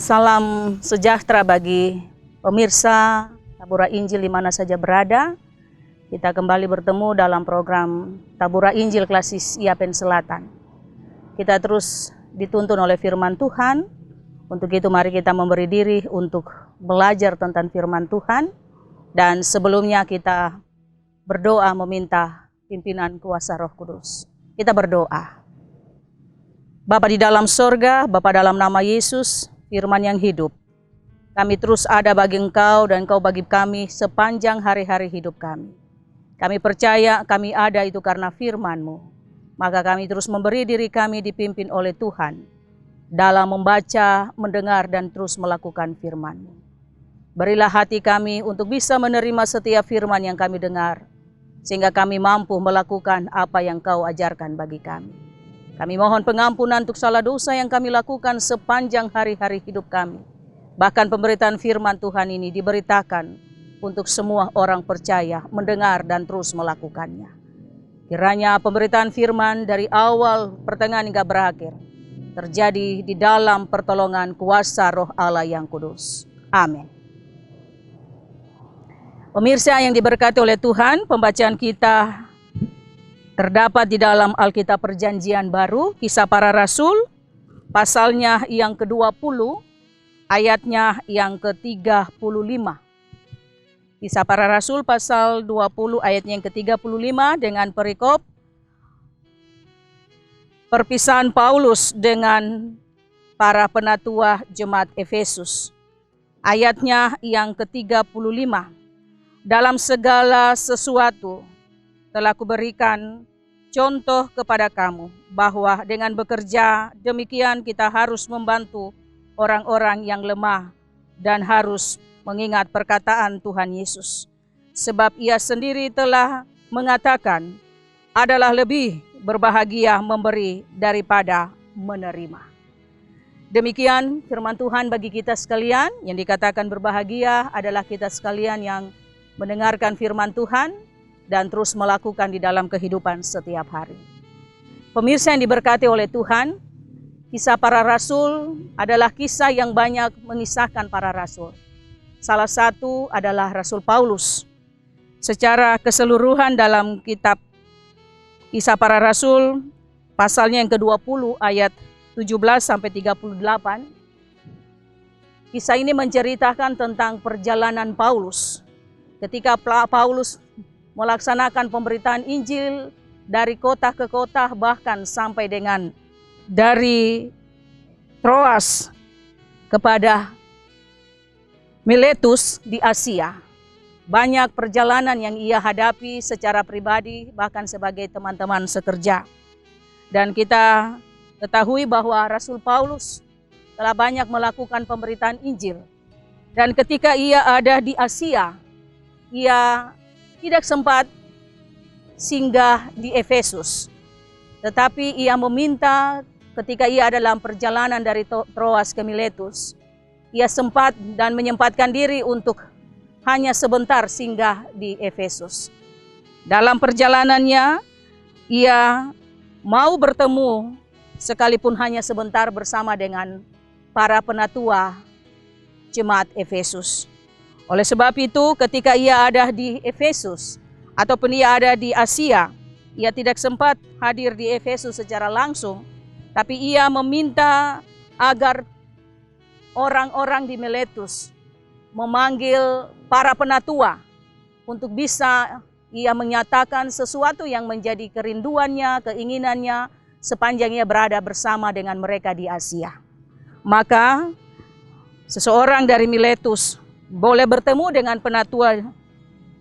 Salam sejahtera bagi pemirsa Tabura Injil di mana saja berada. Kita kembali bertemu dalam program Tabura Injil Klasis Yapen Selatan. Kita terus dituntun oleh firman Tuhan. Untuk itu mari kita memberi diri untuk belajar tentang firman Tuhan. Dan sebelumnya kita berdoa meminta pimpinan kuasa Roh Kudus. Kita berdoa. Bapa di dalam sorga, Bapa dalam nama Yesus, firman yang hidup. Kami terus ada bagi Engkau dan Engkau bagi kami sepanjang hari-hari hidup kami. Kami percaya kami ada itu karena firman-Mu. Maka kami terus memberi diri kami dipimpin oleh Tuhan dalam membaca, mendengar dan terus melakukan firman-Mu. Berilah hati kami untuk bisa menerima setiap firman yang kami dengar, sehingga kami mampu melakukan apa yang Kau ajarkan bagi kami. Kami mohon pengampunan untuk salah dosa yang kami lakukan sepanjang hari-hari hidup kami. Bahkan pemberitaan firman Tuhan ini diberitakan untuk semua orang percaya, mendengar dan terus melakukannya. Kiranya pemberitaan firman dari awal, pertengahan hingga berakhir terjadi di dalam pertolongan kuasa Roh Allah yang kudus. Amin. Pemirsa yang diberkati oleh Tuhan, pembacaan kita terdapat di dalam Alkitab Perjanjian Baru, Kisah Para Rasul, pasalnya yang ke-20, ayatnya yang ke-35. Kisah Para Rasul pasal 20 ayatnya yang ke-35 dengan perikop perpisahan Paulus dengan para penatua jemaat Efesus. Ayatnya yang ke-35. Dalam segala sesuatu telah kuberikan contoh kepada kamu bahwa dengan bekerja demikian kita harus membantu orang-orang yang lemah dan harus mengingat perkataan Tuhan Yesus. Sebab ia sendiri telah mengatakan adalah lebih berbahagia memberi daripada menerima. Demikian firman Tuhan bagi kita sekalian. Yang dikatakan berbahagia adalah kita sekalian yang mendengarkan firman Tuhan dan terus melakukan di dalam kehidupan setiap hari. Pemirsa yang diberkati oleh Tuhan, kisah para rasul adalah kisah yang banyak mengisahkan para rasul. Salah satu adalah Rasul Paulus. Secara keseluruhan dalam kitab Kisah Para Rasul, pasalnya yang ke-20 ayat 17-38, kisah ini menceritakan tentang perjalanan Paulus. Ketika Paulus melaksanakan pemberitaan Injil dari kota ke kota, bahkan sampai dengan dari Troas kepada Miletus di Asia. Banyak perjalanan yang ia hadapi secara pribadi, bahkan sebagai teman-teman sekerja. Dan kita ketahui bahwa Rasul Paulus telah banyak melakukan pemberitaan Injil. Dan ketika ia ada di Asia, ia tidak sempat singgah di Efesus, tetapi ia meminta ketika ia dalam perjalanan dari Troas ke Miletus, ia sempat dan menyempatkan diri untuk hanya sebentar singgah di Efesus. Dalam perjalanannya, ia mau bertemu sekalipun hanya sebentar bersama dengan para penatua jemaat Efesus. Oleh sebab itu, ketika ia ada di Efesus ataupun ia ada di Asia, ia tidak sempat hadir di Efesus secara langsung, tapi ia meminta agar orang-orang di Miletus memanggil para penatua untuk bisa ia menyatakan sesuatu yang menjadi kerinduannya, keinginannya sepanjang ia berada bersama dengan mereka di Asia. Maka seseorang dari Miletus boleh bertemu dengan penatua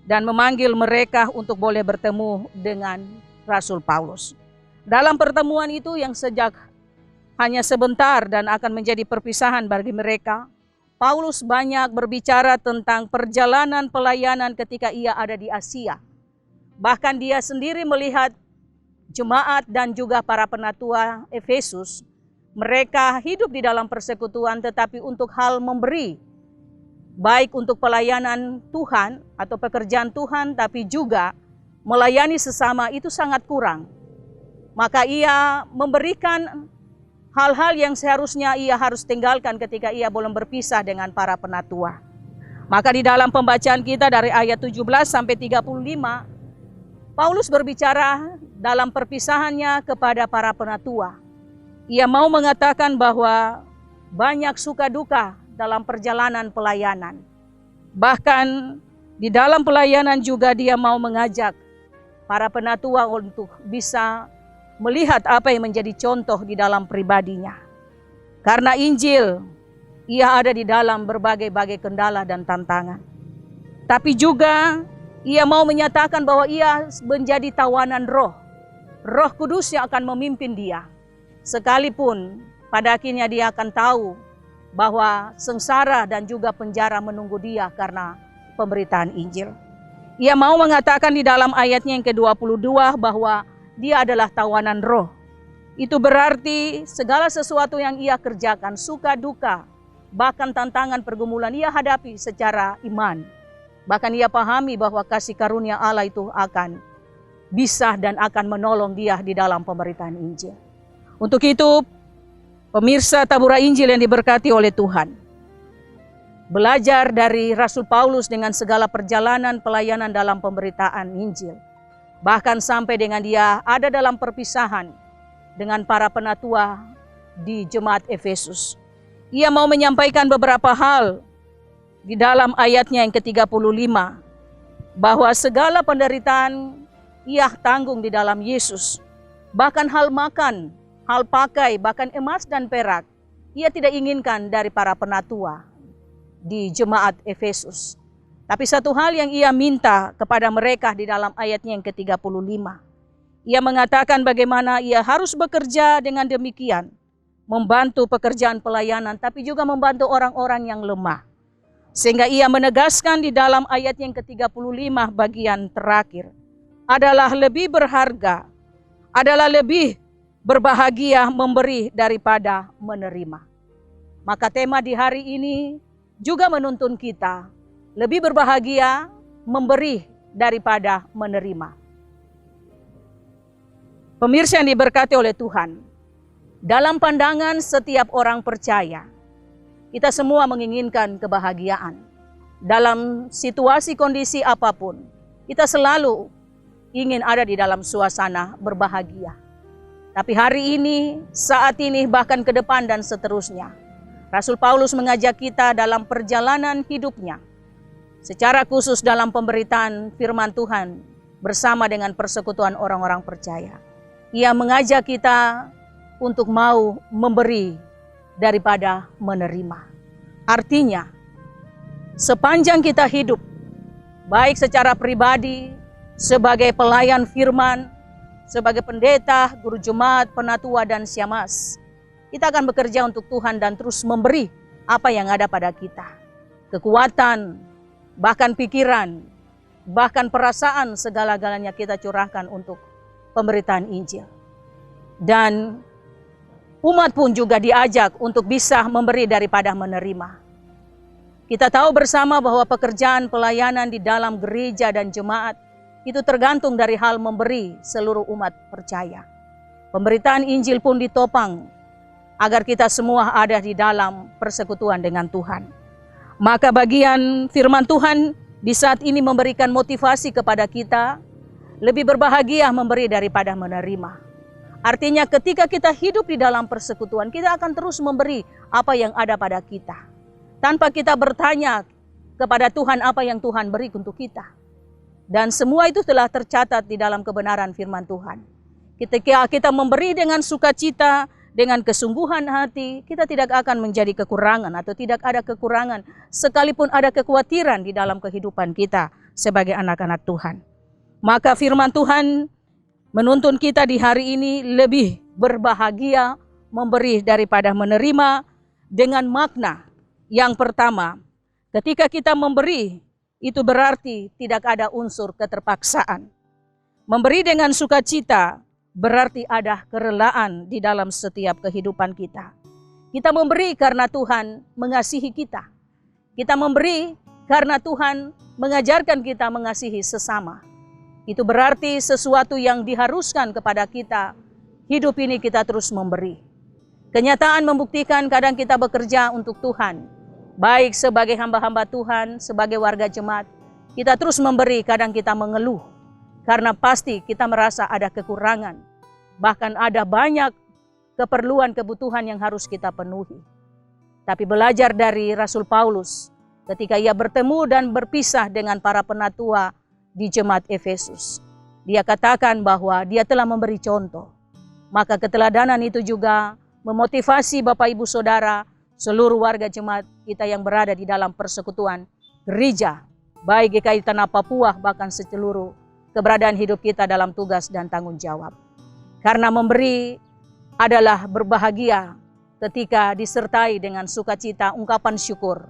dan memanggil mereka untuk boleh bertemu dengan Rasul Paulus. Dalam pertemuan itu yang sejak hanya sebentar dan akan menjadi perpisahan bagi mereka, Paulus banyak berbicara tentang perjalanan pelayanan ketika ia ada di Asia. Bahkan dia sendiri melihat jemaat dan juga para penatua Efesus, mereka hidup di dalam persekutuan tetapi untuk hal memberi, baik untuk pelayanan Tuhan atau pekerjaan Tuhan, tapi juga melayani sesama itu sangat kurang. Maka ia memberikan hal-hal yang seharusnya ia harus tinggalkan ketika ia belum berpisah dengan para penatua. Maka di dalam pembacaan kita dari ayat 17 sampai 35, Paulus berbicara dalam perpisahannya kepada para penatua. Ia mau mengatakan bahwa banyak suka duka dalam perjalanan pelayanan. Bahkan di dalam pelayanan juga dia mau mengajak para penatua untuk bisa melihat apa yang menjadi contoh di dalam pribadinya. Karena Injil, ia ada di dalam berbagai-bagai kendala dan tantangan. Tapi juga ia mau menyatakan bahwa ia menjadi tawanan roh. Roh Kudus yang akan memimpin dia. Sekalipun pada akhirnya dia akan tahu bahwa sengsara dan juga penjara menunggu dia karena pemberitaan Injil. Ia mau mengatakan di dalam ayatnya yang ke-22 bahwa dia adalah tawanan roh. Itu berarti segala sesuatu yang ia kerjakan, suka duka, bahkan tantangan pergumulan ia hadapi secara iman. Bahkan ia pahami bahwa kasih karunia Allah itu akan bisa dan akan menolong dia di dalam pemberitaan Injil. Untuk itu, pemirsa Tabura Injil yang diberkati oleh Tuhan, belajar dari Rasul Paulus dengan segala perjalanan pelayanan dalam pemberitaan Injil. Bahkan sampai dengan dia ada dalam perpisahan dengan para penatua di jemaat Efesus. Ia mau menyampaikan beberapa hal di dalam ayatnya yang ke-35. Bahwa segala penderitaan ia tanggung di dalam Yesus. Bahkan hal makan, hal pakai, bahkan emas dan perak, ia tidak inginkan dari para penatua di jemaat Efesus. Tapi satu hal yang ia minta kepada mereka di dalam ayatnya yang ke-35. Ia mengatakan bagaimana ia harus bekerja dengan demikian. Membantu pekerjaan pelayanan, tapi juga membantu orang-orang yang lemah. Sehingga ia menegaskan di dalam ayat yang ke-35 bagian terakhir. Adalah lebih berharga, adalah lebih berbahagia memberi daripada menerima. Maka tema di hari ini juga menuntun kita lebih berbahagia memberi daripada menerima. Pemirsa yang diberkati oleh Tuhan, dalam pandangan setiap orang percaya, kita semua menginginkan kebahagiaan. Dalam situasi kondisi apapun, kita selalu ingin ada di dalam suasana berbahagia. Tapi hari ini, saat ini, bahkan ke depan dan seterusnya, Rasul Paulus mengajak kita dalam perjalanan hidupnya, secara khusus dalam pemberitaan firman Tuhan bersama dengan persekutuan orang-orang percaya. Ia mengajak kita untuk mau memberi daripada menerima. Artinya, sepanjang kita hidup, baik secara pribadi, sebagai pelayan firman, sebagai pendeta, guru jemaat, penatua, dan syamaz, kita akan bekerja untuk Tuhan dan terus memberi apa yang ada pada kita. Kekuatan, bahkan pikiran, bahkan perasaan, segala-galanya kita curahkan untuk pemberitaan Injil. Dan umat pun juga diajak untuk bisa memberi daripada menerima. Kita tahu bersama bahwa pekerjaan pelayanan di dalam gereja dan jemaat itu tergantung dari hal memberi seluruh umat percaya. Pemberitaan Injil pun ditopang agar kita semua ada di dalam persekutuan dengan Tuhan. Maka bagian firman Tuhan di saat ini memberikan motivasi kepada kita lebih berbahagia memberi daripada menerima. Artinya ketika kita hidup di dalam persekutuan, kita akan terus memberi apa yang ada pada kita. Tanpa kita bertanya kepada Tuhan apa yang Tuhan beri untuk kita. Dan semua itu telah tercatat di dalam kebenaran firman Tuhan. Ketika kita memberi dengan sukacita, dengan kesungguhan hati, kita tidak akan menjadi kekurangan atau tidak ada kekurangan. Sekalipun ada kekhawatiran di dalam kehidupan kita, sebagai anak-anak Tuhan. Maka firman Tuhan menuntun kita di hari ini lebih berbahagia memberi daripada menerima, dengan makna yang pertama, ketika kita memberi, itu berarti tidak ada unsur keterpaksaan. Memberi dengan sukacita berarti ada kerelaan di dalam setiap kehidupan kita. Kita memberi karena Tuhan mengasihi kita. Kita memberi karena Tuhan mengajarkan kita mengasihi sesama. Itu berarti sesuatu yang diharuskan kepada kita. Hidup ini kita terus memberi. Kenyataan membuktikan kadang kita bekerja untuk Tuhan. Baik sebagai hamba-hamba Tuhan, sebagai warga jemaat. Kita terus memberi, kadang kita mengeluh. Karena pasti kita merasa ada kekurangan. Bahkan ada banyak keperluan kebutuhan yang harus kita penuhi. Tapi belajar dari Rasul Paulus ketika ia bertemu dan berpisah dengan para penatua di jemaat Efesus. Dia katakan bahwa dia telah memberi contoh. Maka keteladanan itu juga memotivasi Bapak Ibu Saudara, seluruh warga jemaat kita yang berada di dalam persekutuan gereja, baik GKI Tanah Papua, bahkan seluruh keberadaan hidup kita dalam tugas dan tanggung jawab. Karena memberi adalah berbahagia ketika disertai dengan sukacita, ungkapan syukur,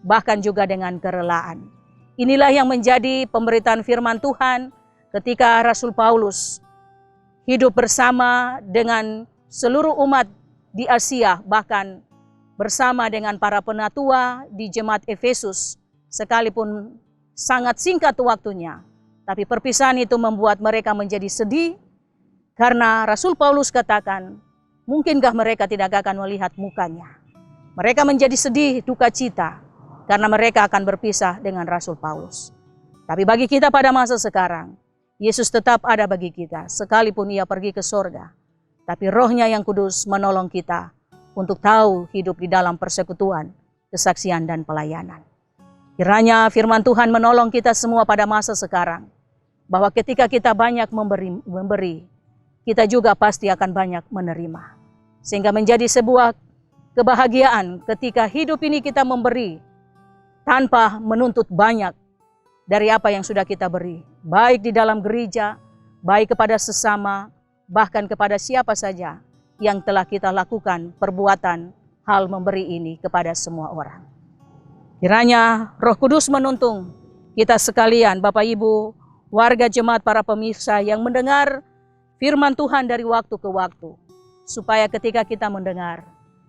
bahkan juga dengan kerelaan. Inilah yang menjadi pemberitaan firman Tuhan ketika Rasul Paulus hidup bersama dengan seluruh umat di Asia, bahkan bersama dengan para penatua di jemaat Efesus, sekalipun sangat singkat waktunya. Tapi perpisahan itu membuat mereka menjadi sedih, karena Rasul Paulus katakan, mungkinkah mereka tidak akan melihat mukanya. Mereka menjadi sedih, duka cita, karena mereka akan berpisah dengan Rasul Paulus. Tapi bagi kita pada masa sekarang, Yesus tetap ada bagi kita, sekalipun ia pergi ke sorga. Tapi Roh-Nya yang kudus menolong kita untuk tahu hidup di dalam persekutuan, kesaksian, dan pelayanan. Kiranya firman Tuhan menolong kita semua pada masa sekarang, bahwa ketika kita banyak memberi, kita juga pasti akan banyak menerima. Sehingga menjadi sebuah kebahagiaan ketika hidup ini kita memberi, tanpa menuntut banyak dari apa yang sudah kita beri. Baik di dalam gereja, baik kepada sesama, bahkan kepada siapa saja yang telah kita lakukan perbuatan hal memberi ini kepada semua orang. Kiranya Roh Kudus menuntun kita sekalian, Bapak Ibu, warga jemaat, para pemirsa yang mendengar firman Tuhan dari waktu ke waktu, supaya ketika kita mendengar,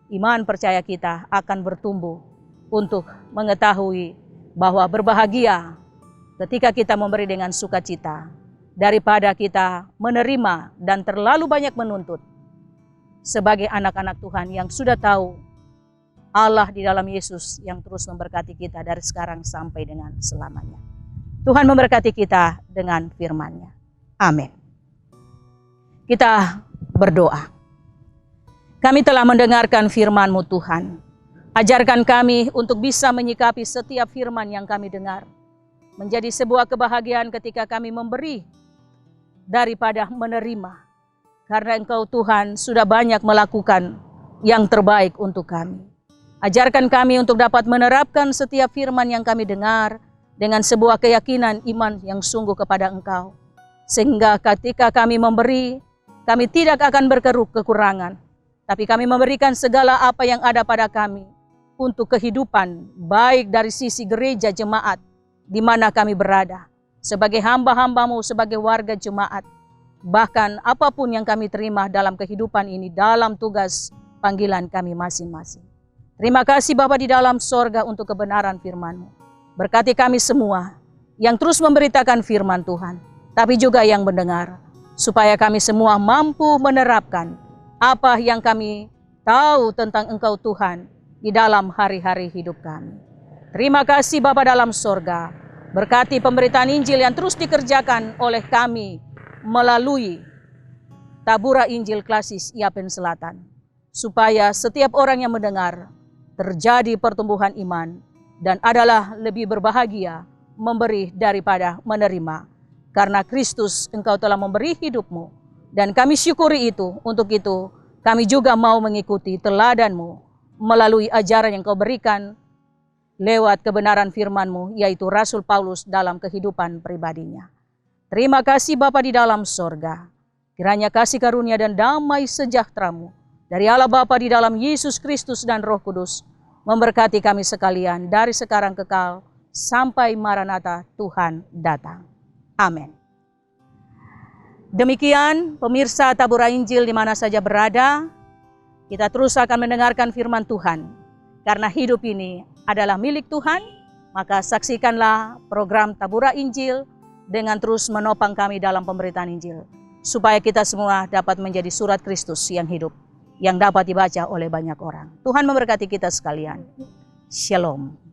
iman percaya kita akan bertumbuh untuk mengetahui bahwa berbahagia ketika kita memberi dengan sukacita, daripada kita menerima dan terlalu banyak menuntut. Sebagai anak-anak Tuhan yang sudah tahu Allah di dalam Yesus yang terus memberkati kita dari sekarang sampai dengan selamanya. Tuhan memberkati kita dengan firman-Nya. Amin. Kita berdoa. Kami telah mendengarkan firman-Mu Tuhan. Ajarkan kami untuk bisa menyikapi setiap firman yang kami dengar. Menjadi sebuah kebahagiaan ketika kami memberi daripada menerima. Karena Engkau Tuhan sudah banyak melakukan yang terbaik untuk kami. Ajarkan kami untuk dapat menerapkan setiap firman yang kami dengar dengan sebuah keyakinan iman yang sungguh kepada Engkau. Sehingga ketika kami memberi, kami tidak akan kekurangan. Tapi kami memberikan segala apa yang ada pada kami untuk kehidupan, baik dari sisi gereja jemaat, di mana kami berada, sebagai hamba-hamba-Mu, sebagai warga jemaat, bahkan apapun yang kami terima dalam kehidupan ini, dalam tugas panggilan kami masing-masing. Terima kasih Bapa di dalam sorga untuk kebenaran firman-Mu. Berkati kami semua yang terus memberitakan firman Tuhan, tapi juga yang mendengar, supaya kami semua mampu menerapkan apa yang kami tahu tentang Engkau Tuhan di dalam hari-hari hidup kami. Terima kasih Bapa dalam sorga. Berkati pemberitaan Injil yang terus dikerjakan oleh kami melalui Tabura Injil Klasis Yapen Selatan. Supaya setiap orang yang mendengar terjadi pertumbuhan iman dan adalah lebih berbahagia memberi daripada menerima. Karena Kristus Engkau telah memberi hidup-Mu dan kami syukuri itu. Untuk itu kami juga mau mengikuti teladan-Mu melalui ajaran yang Kau berikan lewat kebenaran firman-Mu, yaitu Rasul Paulus dalam kehidupan pribadinya. Terima kasih Bapa di dalam sorga. Kiranya kasih karunia dan damai sejahtera-Mu dari Allah Bapa di dalam Yesus Kristus dan Roh Kudus memberkati kami sekalian dari sekarang kekal sampai Maranatha Tuhan datang. Amin. Demikian pemirsa Tabura Injil di mana saja berada, kita terus akan mendengarkan firman Tuhan. Karena hidup ini adalah milik Tuhan, maka saksikanlah program Tabura Injil dengan terus menopang kami dalam pemberitaan Injil, supaya kita semua dapat menjadi surat Kristus yang hidup, yang dapat dibaca oleh banyak orang. Tuhan memberkati kita sekalian. Shalom.